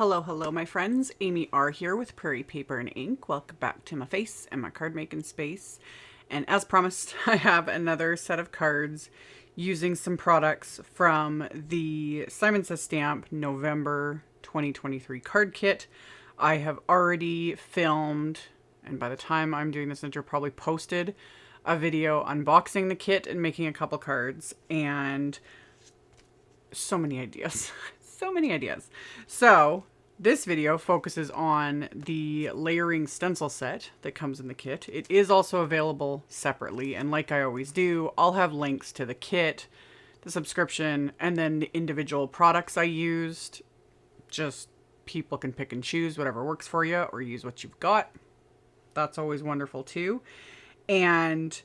Hello, my friends. AmyR here with Prairie Paper and Ink. Welcome back to my face and my card making space. And as promised, I have another set of cards using some products from the Simon Says Stamp November 2023 card kit. I have already filmed, and by the time I'm doing this intro, probably posted a video unboxing the kit and making a couple cards, and so many ideas. So many ideas. So this video focuses on the layering stencil set that comes in the kit. It is also available separately, and like I always do, I'll have links to the kit, the subscription, and then the individual products I used. Just people can pick and choose whatever works for you, or use what you've got. That's always wonderful too. And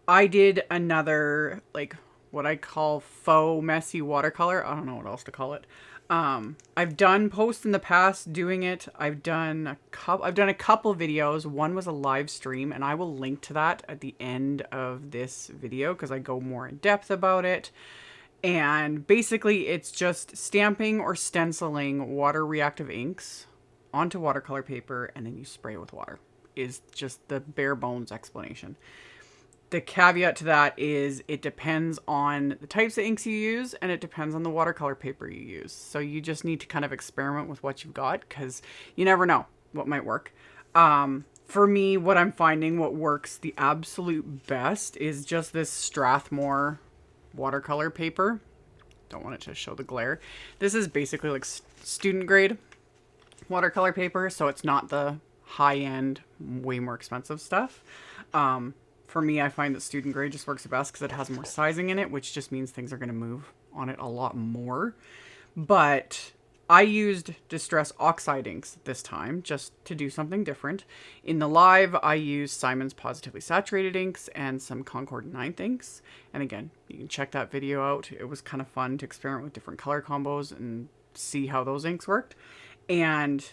I did another, like, what I call faux messy watercolor. I don't know what else to call it. I've done posts in the past doing it. I've done a couple videos. One was a live stream, and I will link to that at the end of this video because I go more in depth about it. And basically it's just stamping or stenciling water reactive inks onto watercolor paper, and then you spray it with water, is just the bare bones explanation. The caveat to that is it depends on the types of inks you use, and it depends on the watercolor paper you use. So you just need to kind of experiment with what you've got, because you never know what might work. For me, what I'm finding what works the absolute best is just this Strathmore watercolor paper. Don't want it to show the glare. This is basically like student grade watercolor paper, so it's not the high-end, way more expensive stuff. For me, I find that student grade just works the best because it has more sizing in it, which just means things are going to move on it a lot more. But I used Distress Oxide inks this time just to do something different. In the live, I used Simon's Pawsitively Saturated inks and some Concord 9th inks. And again, you can check that video out. It was kind of fun to experiment with different color combos and see how those inks worked. And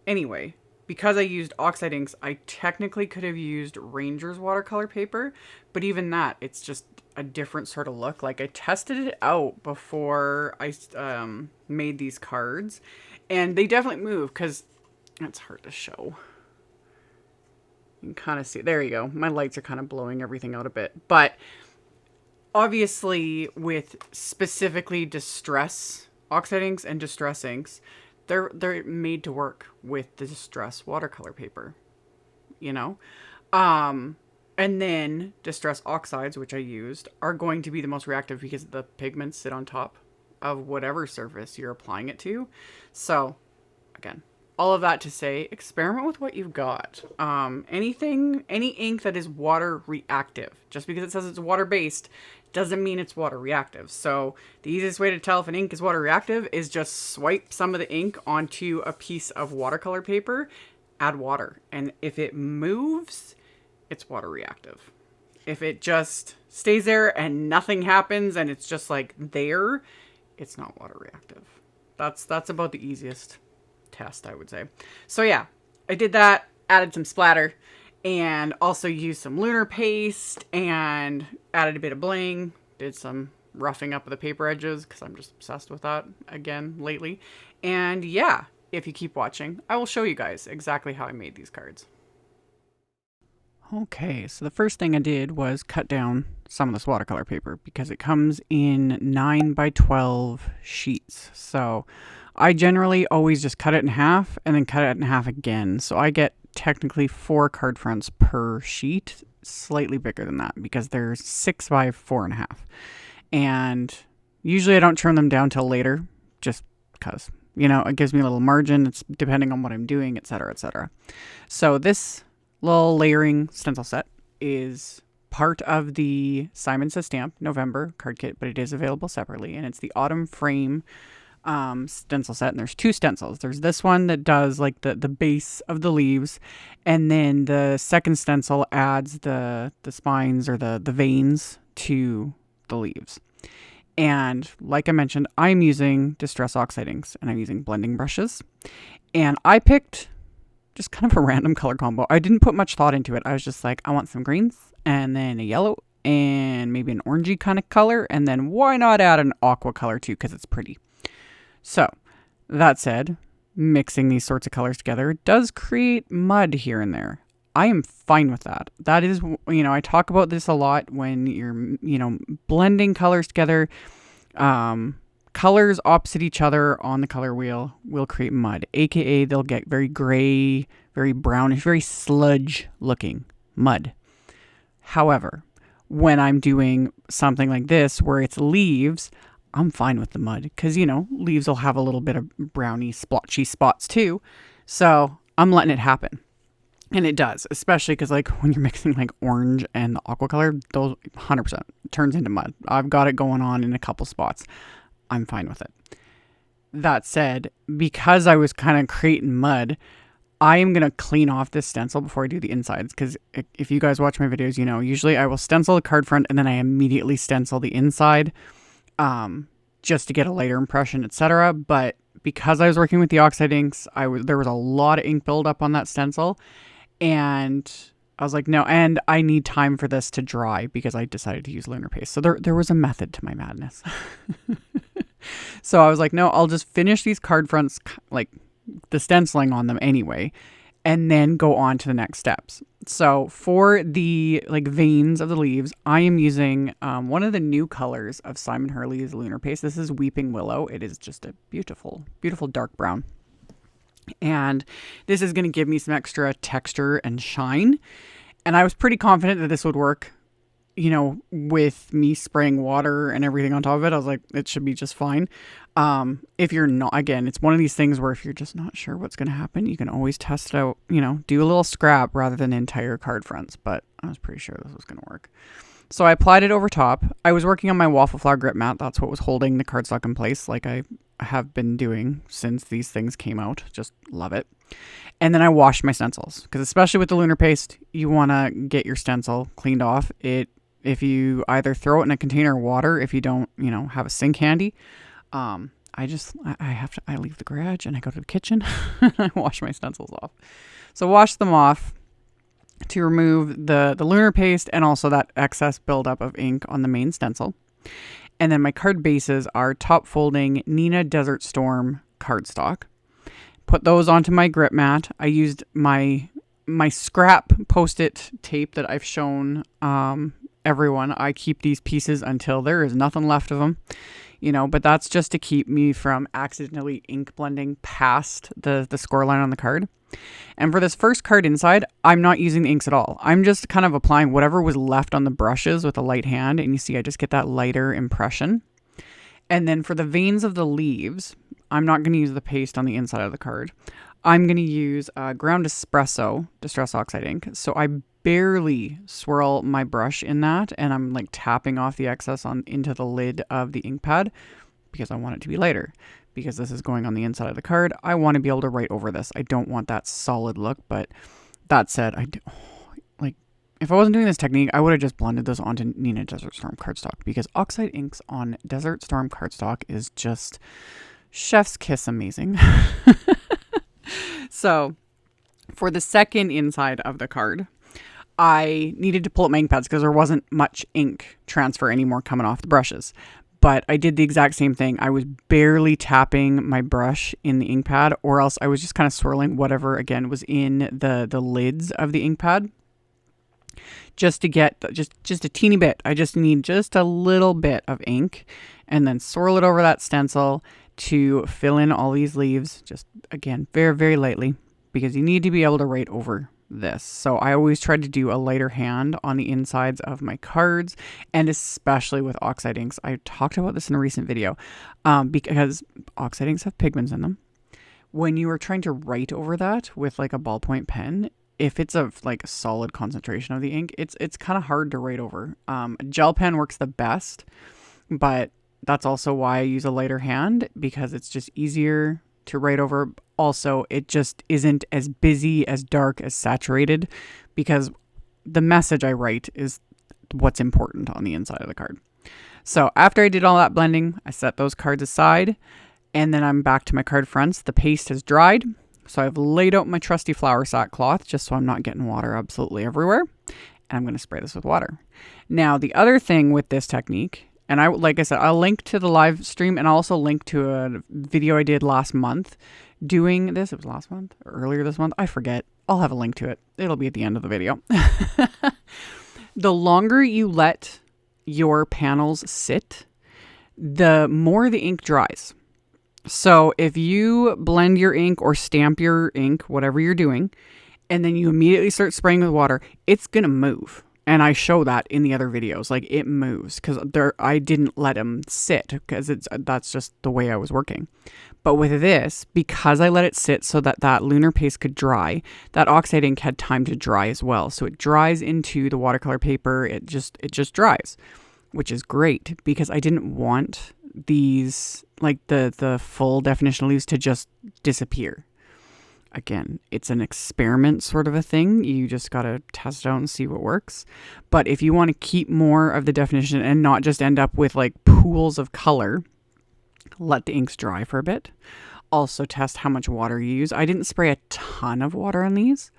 anyway, because I used Oxide inks, I technically could have used Ranger's watercolor paper, but even that, it's just a different sort of look. Like, I tested it out before I made these cards, and they definitely move, because it's hard to show. You can kind of see, there you go. My lights are kind of blowing everything out a bit, but obviously with specifically Distress Oxide inks and Distress inks, they're made to work with the Distress watercolor paper, you know? And then Distress Oxides, which I used, are going to be the most reactive because the pigments sit on top of whatever surface you're applying it to. So, again, all of that to say, experiment with what you've got. Any ink that is water reactive, just because it says it's water based, doesn't mean it's water reactive. So the easiest way to tell if an ink is water reactive is just swipe some of the ink onto a piece of watercolor paper, add water, and if it moves, it's water reactive. If it just stays there and nothing happens and it's just like there, it's not water reactive. That's about the easiest test, I would say. So yeah, I did that, added some splatter, and also used some lunar paste and added a bit of bling, did some roughing up of the paper edges because I'm just obsessed with that again lately. And yeah, if you keep watching, I will show you guys exactly how I made these cards. Okay, so the first thing I did was cut down some of this watercolor paper because it comes in 9x12 sheets. So I generally always just cut it in half and then cut it in half again. So I get technically 4 card fronts per sheet, slightly bigger than that because they're 6x4.5. And usually I don't trim them down till later just because, you know, it gives me a little margin. It's depending on what I'm doing, etc., etc. So this little layering stencil set is part of the Simon Says Stamp November card kit, but it is available separately, and it's the Autumn Frame stencil set. And there's 2 stencils. There's this one that does like the base of the leaves, and then the second stencil adds the spines or the veins to the leaves. And like I mentioned, I'm using Distress Oxide inks and I'm using blending brushes, and I picked just kind of a random color combo. I didn't put much thought into it. I was just like, I want some greens and then a yellow and maybe an orangey kind of color, and then why not add an aqua color too, because it's pretty. So that said, mixing these sorts of colors together, it does create mud here and there. I am fine with that. That is, I talk about this a lot when you're, blending colors together. Colors opposite each other on the color wheel will create mud, aka they'll get very gray, very brownish, very sludge looking mud. However, when I'm doing something like this where it's leaves, I'm fine with the mud because, leaves will have a little bit of browny, splotchy spots too. So I'm letting it happen. And it does, especially because like when you're mixing like orange and the aqua color, those 100% turns into mud. I've got it going on in a couple spots. I'm fine with it. That said, because I was kind of creating mud, I am going to clean off this stencil before I do the insides. Because if you guys watch my videos, usually I will stencil the card front and then I immediately stencil the inside just to get a lighter impression, etc. But because I was working with the Oxide inks, there was a lot of ink buildup on that stencil. And I was like, no, and I need time for this to dry because I decided to use lunar paste. So there was a method to my madness. So I was like, no, I'll just finish these card fronts, like the stenciling on them anyway, and then go on to the next steps. So for the like veins of the leaves, I am using one of the new colors of Simon Hurley's lunar paste. This is Weeping Willow. It is just a beautiful, beautiful dark brown. And this is going to give me some extra texture and shine. And I was pretty confident that this would work, with me spraying water and everything on top of it. I was like, it should be just fine. If you're not, again, it's one of these things where if you're just not sure what's going to happen, you can always test it out, do a little scrap rather than entire card fronts. But I was pretty sure this was going to work. So I applied it over top. I was working on my Waffle Flower grip mat. That's what was holding the cardstock in place, like I have been doing since these things came out. Just love it. And then I washed my stencils because especially with the lunar paste, you want to get your stencil cleaned off. If you either throw it in a container of water, if you don't, have a sink handy, I leave the garage and I go to the kitchen and I wash my stencils off. So wash them off to remove the lunar paste and also that excess buildup of ink on the main stencil. And then my card bases are top folding Nina Desert Storm cardstock. Put those onto my grip mat. I used my scrap Post-it tape that I've shown everyone. I keep these pieces until there is nothing left of them, but that's just to keep me from accidentally ink blending past the score line on the card. And for this first card inside, I'm not using the inks at all. I'm just kind of applying whatever was left on the brushes with a light hand. And you see, I just get that lighter impression. And then for the veins of the leaves, I'm not going to use the paste on the inside of the card. I'm going to use Ground Espresso Distress Oxide ink. So I barely swirl my brush in that. And I'm like tapping off the excess into the lid of the ink pad because I want it to be lighter. Because this is going on the inside of the card, I want to be able to write over this. I don't want that solid look, but that said, if I wasn't doing this technique, I would have just blended this onto Nina Desert Storm cardstock because Oxide inks on Desert Storm cardstock is just chef's kiss amazing. So for the second inside of the card, I needed to pull up my ink pads because there wasn't much ink transfer anymore coming off the brushes. But I did the exact same thing. I was barely tapping my brush in the ink pad, or else I was just kind of swirling whatever, again, was in the lids of the ink pad. Just to get just a teeny bit. I just need just a little bit of ink and then swirl it over that stencil to fill in all these leaves. Just, again, very, very lightly because you need to be able to write over this. So I always try to do a lighter hand on the insides of my cards, and especially with Oxide inks. I talked about this in a recent video because Oxide inks have pigments in them. When you are trying to write over that with like a ballpoint pen, if it's a solid concentration of the ink, it's kind of hard to write over. A gel pen works the best, but that's also why I use a lighter hand because it's just easier to write over. Also, it just isn't as busy, as dark, as saturated because the message I write is what's important on the inside of the card. So after I did all that blending, I set those cards aside and then I'm back to my card fronts. The paste has dried. So I've laid out my trusty flour sack cloth just so I'm not getting water absolutely everywhere. And I'm going to spray this with water. Now, the other thing with this technique, and like I said, I'll link to the live stream and I'll also link to a video I did last month doing this. It was last month or earlier this month. I forget. I'll have a link to it. It'll be at the end of the video. The longer you let your panels sit, the more the ink dries. So if you blend your ink or stamp your ink, whatever you're doing, and then you immediately start spraying with water, it's going to move. And I show that in the other videos, like it moves because I didn't let them sit because that's just the way I was working. But with this, because I let it sit so that lunar paste could dry, that Oxide ink had time to dry as well. So it dries into the watercolor paper. It just dries, which is great because I didn't want these, like the full definition leaves to just disappear. Again, it's an experiment sort of a thing. You just got to test it out and see what works. But if you want to keep more of the definition and not just end up with like pools of color, let the inks dry for a bit. Also test how much water you use. I didn't spray a ton of water on these.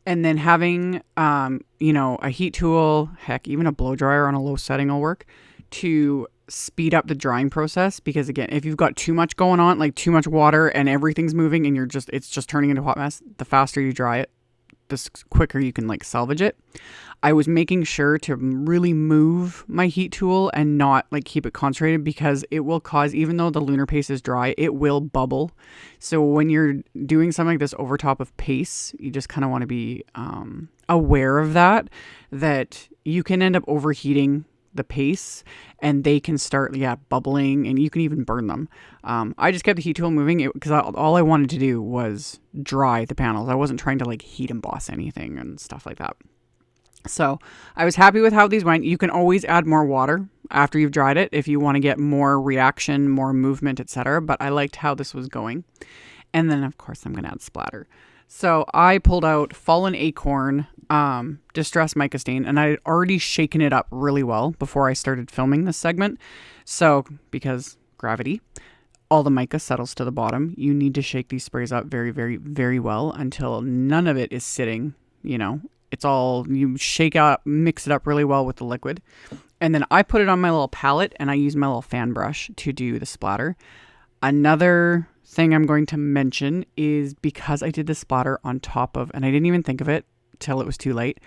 And then having, a heat tool, heck, even a blow dryer on a low setting will work to speed up the drying process. Because again, if you've got too much going on, like too much water and everything's moving and it's just turning into a hot mess, the faster you dry it, the quicker you can like salvage it. I was making sure to really move my heat tool and not like keep it concentrated because it will cause, even though the lunar paste is dry, it will bubble. So when you're doing something like this over top of paste, you just kind of want to be aware of that you can end up overheating the paste and they can start bubbling and you can even burn them. I just kept the heat tool moving because all I wanted to do was dry the panels. I wasn't trying to like heat emboss anything and stuff like that. So I was happy with how these went. You can always add more water after you've dried it if you want to get more reaction, more movement, etc. But I liked how this was going. And then of course I'm going to add splatter. So I pulled out Fallen Acorn Distress Mica Stain, and I had already shaken it up really well before I started filming this segment. So because gravity, all the mica settles to the bottom. You need to shake these sprays up very, very, very well until none of it is sitting, it's all, you shake out, mix it up really well with the liquid. And then I put it on my little palette and I use my little fan brush to do the splatter. Another thing I'm going to mention is because I did the splatter on top of, and I didn't even think of it till it was too late,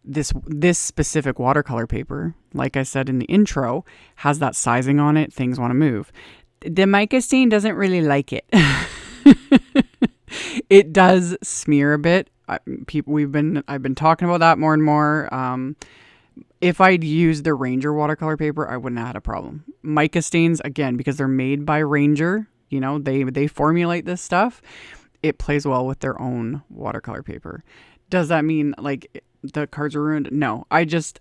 this specific watercolor paper, like I said in the intro, has that sizing on it. Things want to move. The mica stain doesn't really like it. It does smear a bit. I've been talking about that more and more. If I'd used the Ranger watercolor paper, I wouldn't have had a problem. Mica stains, again, because they're made by Ranger, they formulate this stuff. It plays well with their own watercolor paper. Does that mean like the cards are ruined? No, it just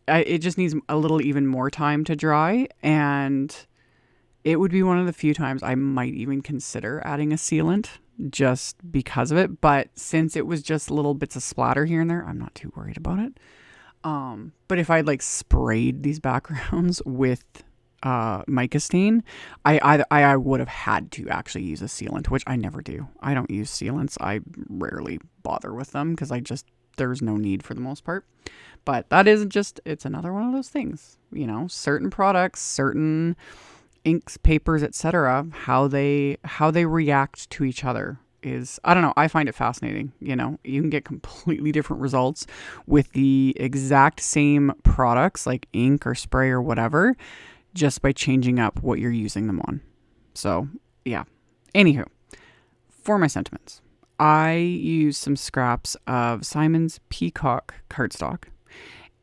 needs a little even more time to dry, and it would be one of the few times I might even consider adding a sealant just because of it. But since it was just little bits of splatter here and there, I'm not too worried about it. But if I'd like sprayed these backgrounds with mica stain, I would have had to actually use a sealant, which I never do. I don't use sealants. I rarely bother with them because there's no need for the most part. But that is it's another one of those things, certain products, certain inks, papers, etc., how they react to each other is, I don't know, I find it fascinating. You can get completely different results with the exact same products like ink or spray or whatever, just by changing up what you're using them on. So yeah, anywho, for my sentiments, I used some scraps of Simon's Peacock cardstock,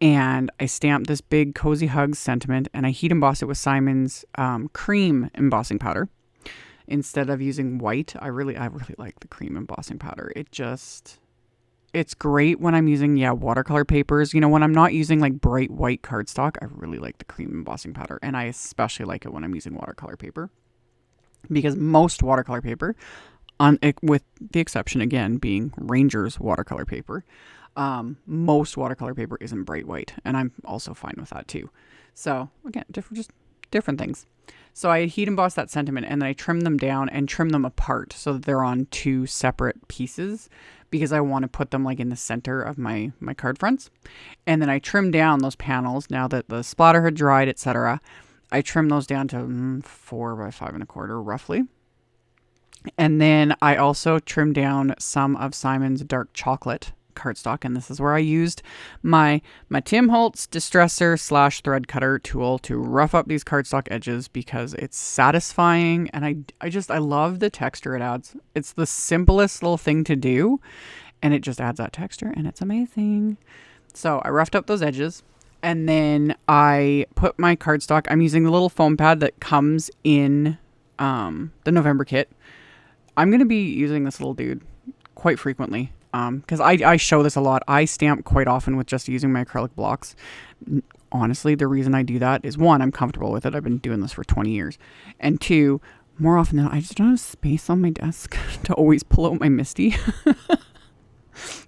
and I stamped this big Cozy Hugs sentiment, and I heat embossed it with Simon's cream embossing powder. Instead of using white, I really like the cream embossing powder. It's great when I'm using, watercolor papers. When I'm not using like bright white cardstock, I really like the cream embossing powder. And I especially like it when I'm using watercolor paper. Because most watercolor paper, with the exception again being Ranger's watercolor paper, most watercolor paper isn't bright white. And I'm also fine with that too. So again, different things. So I heat embossed that sentiment, and then I trim them down and trim them apart so that they're on two separate pieces, because I want to put them like in the center of my card fronts. And then I trim down those panels now that the splatter had dried, etc. I trim those down to 4 by 5 1/4 roughly. And then I also trimmed down some of Simon's dark chocolate cardstock, and this is where I used my Tim Holtz distresser / thread cutter tool to rough up these cardstock edges because it's satisfying, and I love the texture it adds. It's the simplest little thing to do, and it just adds that texture, and it's amazing. So I roughed up those edges, and then I put my cardstock. I'm using the little foam pad that comes in the November kit. I'm going to be using this little dude quite frequently because I show this a lot. I stamp quite often with just using my acrylic blocks. Honestly, the reason I do that is, one, I'm comfortable with it. I've been doing this for 20 years. And two, more often than not, I just don't have space on my desk to always pull out my Misty.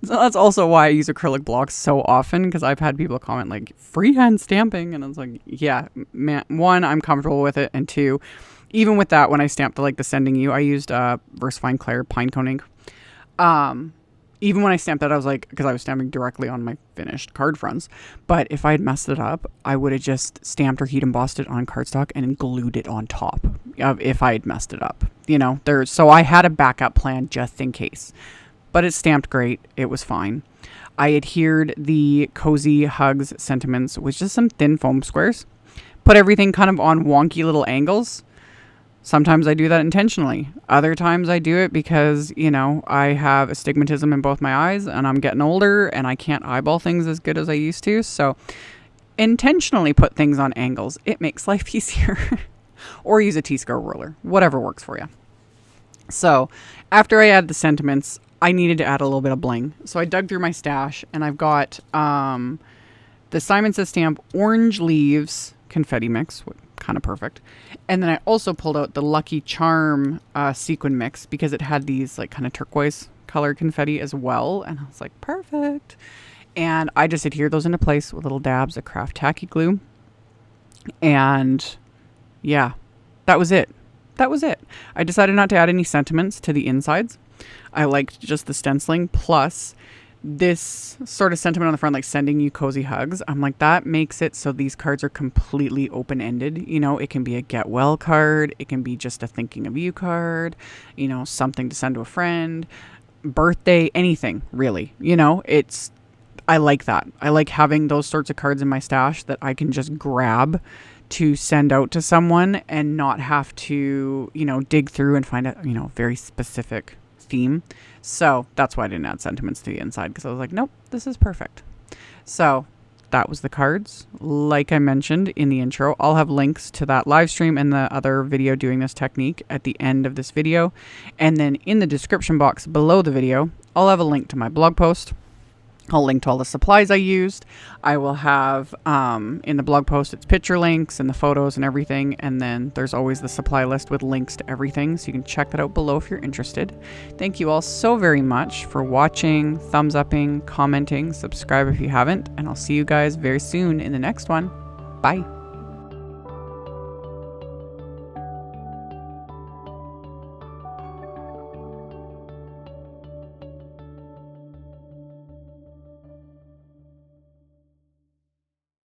So that's also why I use acrylic blocks so often, because I've had people comment like, freehand stamping, and I was like, yeah, man, one, I'm comfortable with it, and two, even with that, when I stamped the Sending You, I used VersaFine Claire pine cone ink. Even when I stamped that, I was like, because I was stamping directly on my finished card fronts, but if I had messed it up, I would have just stamped or heat embossed it on cardstock and then glued it on top if I had messed it up, so I had a backup plan just in case. But it stamped great. It was fine. I adhered the Cozy Hugs sentiments with just some thin foam squares. Put everything kind of on wonky little angles. Sometimes I do that intentionally. Other times I do it because, I have astigmatism in both my eyes and I'm getting older and I can't eyeball things as good as I used to. So intentionally put things on angles. It makes life easier. Or use a T-square ruler. Whatever works for you. So after I add the sentiments, I needed to add a little bit of bling. So I dug through my stash and I've got the Simon Says Stamp Orange Leaves confetti mix, kind of perfect. And then I also pulled out the Lucky Charm sequin mix because it had these kind of turquoise colored confetti as well. And I was like, perfect. And I just adhered those into place with little dabs of craft tacky glue. And yeah, that was it. I decided not to add any sentiments to the insides. I liked just the stenciling plus this sort of sentiment on the front, like Sending You Cozy Hugs. I'm like, that makes it so these cards are completely open-ended. It can be a get well card. It can be just a thinking of you card, something to send to a friend, birthday, anything really, I like that. I like having those sorts of cards in my stash that I can just grab to send out to someone and not have to, dig through and find a, very specific theme. So that's why I didn't add sentiments to the inside, because I was like, nope, this is perfect. So that was the cards. Like I mentioned in the intro, I'll have links to that live stream and the other video doing this technique at the end of this video. And then in the description box below the video, I'll have a link to my blog post. I'll link to all the supplies I used. I will have, in the blog post, it's picture links and the photos and everything. And then there's always the supply list with links to everything. So you can check that out below if you're interested. Thank you all so very much for watching, thumbs upping, commenting, subscribe if you haven't. And I'll see you guys very soon in the next one. Bye.